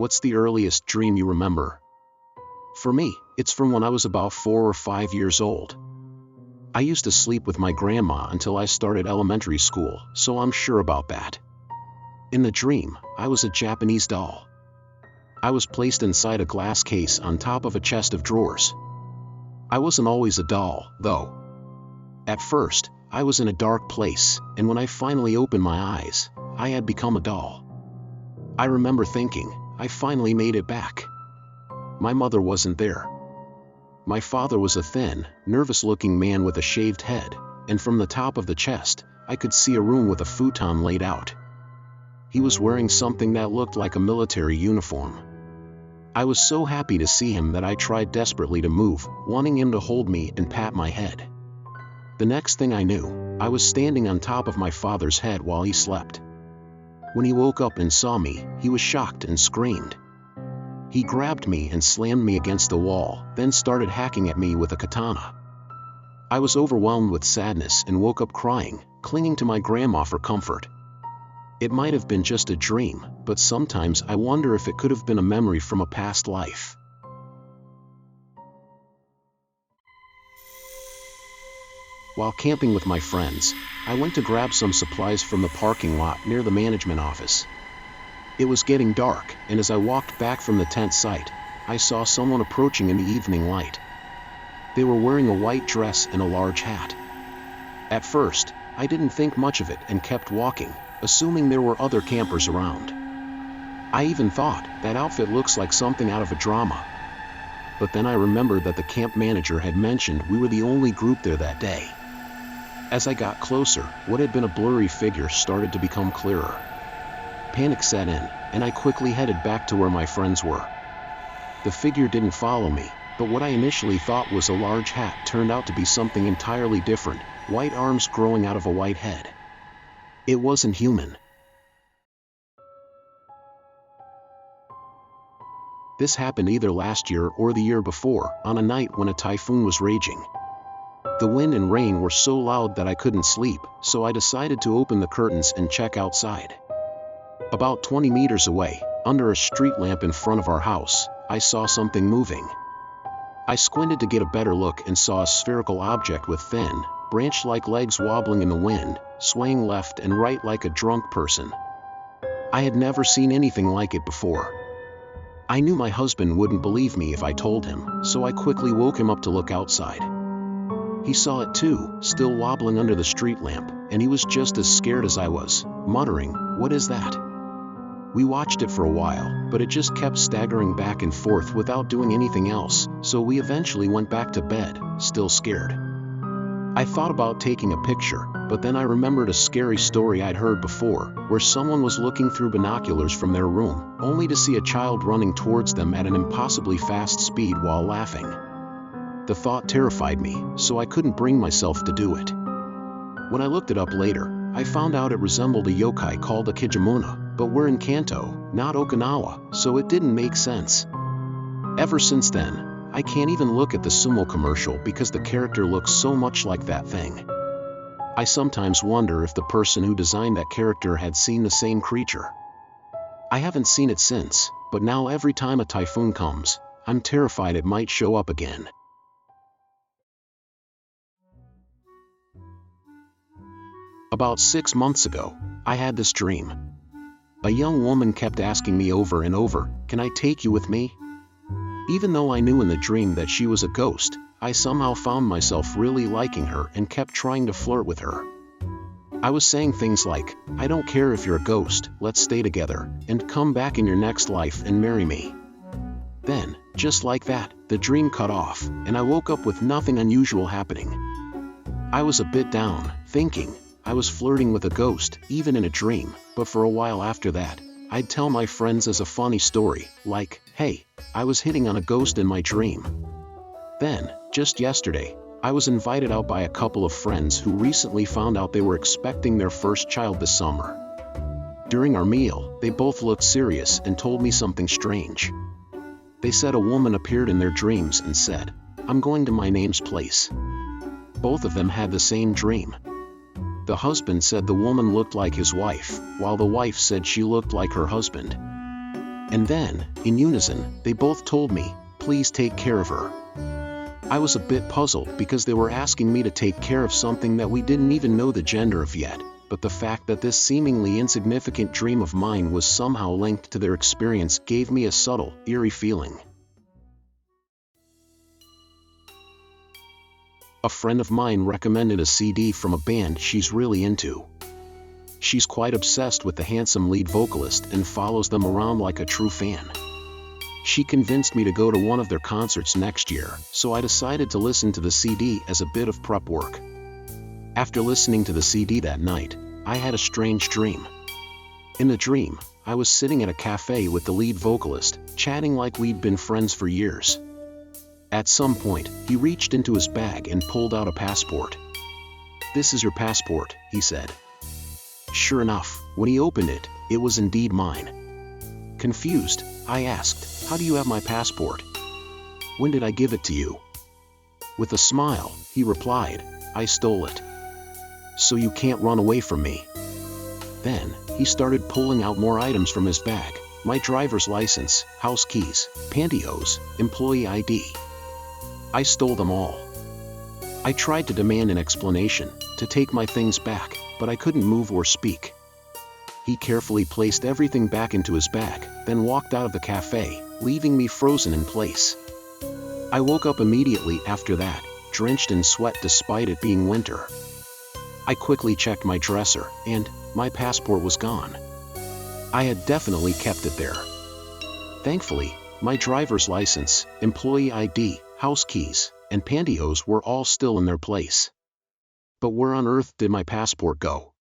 what's the earliest dream you remember? For me, it's from when I was about 4 or 5 years old. I used to sleep with my grandma until I started elementary school, so I'm sure about that. In the dream, I was a Japanese doll. I was placed inside a glass case on top of a chest of drawers. I wasn't always a doll, though. At first, I was in a dark place, and when I finally opened my eyes, I had become a doll. I remember thinking, I finally made it back. My mother wasn't there. My father was a thin, nervous-looking man with a shaved head, and from the top of the chest, I could see a room with a futon laid out. He was wearing something that looked like a military uniform. I was so happy to see him that I tried desperately to move, wanting him to hold me and pat my head. The next thing I knew, I was standing on top of my father's head while he slept. When he woke up and saw me, he was shocked and screamed. He grabbed me and slammed me against the wall, then started hacking at me with a katana. I was overwhelmed with sadness and woke up crying, clinging to my grandma for comfort. It might have been just a dream, but sometimes I wonder if it could have been a memory from a past life. While camping with my friends, I went to grab some supplies from the parking lot near the management office. It was getting dark, and as I walked back from the tent site, I saw someone approaching in the evening light. They were wearing a white dress and a large hat. At first, I didn't think much of it and kept walking, assuming there were other campers around. I even thought, that outfit looks like something out of a drama. But then I remembered that the camp manager had mentioned we were the only group there that day. As I got closer, what had been a blurry figure started to become clearer. Panic set in, and I quickly headed back to where my friends were. The figure didn't follow me, but what I initially thought was a large hat turned out to be something entirely different, white arms growing out of a white head. It wasn't human. This happened either last year or the year before, on a night when a typhoon was raging. The wind and rain were so loud that I couldn't sleep, so I decided to open the curtains and check outside. About 20 meters away, under a street lamp in front of our house, I saw something moving. I squinted to get a better look and saw a spherical object with thin, branch-like legs wobbling in the wind, swaying left and right like a drunk person. I had never seen anything like it before. I knew my husband wouldn't believe me if I told him, so I quickly woke him up to look outside. He saw it too, still wobbling under the street lamp, and he was just as scared as I was, muttering, "What is that?" We watched it for a while, but it just kept staggering back and forth without doing anything else, so we eventually went back to bed, still scared. I thought about taking a picture, but then I remembered a scary story I'd heard before, where someone was looking through binoculars from their room, only to see a child running towards them at an impossibly fast speed while laughing. The thought terrified me, so I couldn't bring myself to do it. When I looked it up later, I found out it resembled a yokai called a Kijimuna, but we're in Kanto, not Okinawa, so it didn't make sense. Ever since then, I can't even look at the sumo commercial because the character looks so much like that thing. I sometimes wonder if the person who designed that character had seen the same creature. I haven't seen it since, but now every time a typhoon comes, I'm terrified it might show up again. About 6 months ago, I had this dream. A young woman kept asking me over and over, "Can I take you with me?" Even though I knew in the dream that she was a ghost, I somehow found myself really liking her and kept trying to flirt with her. I was saying things like, "I don't care if you're a ghost, let's stay together, and come back in your next life and marry me." Then, just like that, the dream cut off, and I woke up with nothing unusual happening. I was a bit down, thinking, I was flirting with a ghost, even in a dream, but for a while after that, I'd tell my friends as a funny story, like, "Hey, I was hitting on a ghost in my dream." Then, just yesterday, I was invited out by a couple of friends who recently found out they were expecting their first child this summer. During our meal, they both looked serious and told me something strange. They said a woman appeared in their dreams and said, "I'm going to my name's place." Both of them had the same dream. The husband said the woman looked like his wife, while the wife said she looked like her husband. And then, in unison, they both told me, "Please take care of her." I was a bit puzzled because they were asking me to take care of something that we didn't even know the gender of yet, but the fact that this seemingly insignificant dream of mine was somehow linked to their experience gave me a subtle, eerie feeling. A friend of mine recommended a CD from a band she's really into. She's quite obsessed with the handsome lead vocalist and follows them around like a true fan. She convinced me to go to one of their concerts next year, so I decided to listen to the CD as a bit of prep work. After listening to the CD that night, I had a strange dream. In the dream, I was sitting at a cafe with the lead vocalist, chatting like we'd been friends for years. At some point, he reached into his bag and pulled out a passport. "This is your passport," he said. Sure enough, when he opened it, it was indeed mine. Confused, I asked, "How do you have my passport? When did I give it to you?" With a smile, he replied, "I stole it. So you can't run away from me." Then, he started pulling out more items from his bag: my driver's license, house keys, pantyhose, employee ID. I stole them all. I tried to demand an explanation, to take my things back, but I couldn't move or speak. He carefully placed everything back into his bag, then walked out of the cafe, leaving me frozen in place. I woke up immediately after that, drenched in sweat despite it being winter. I quickly checked my dresser, and my passport was gone. I had definitely kept it there. Thankfully, my driver's license, employee ID, house keys, and pantyhose were all still in their place. But where on earth did my passport go?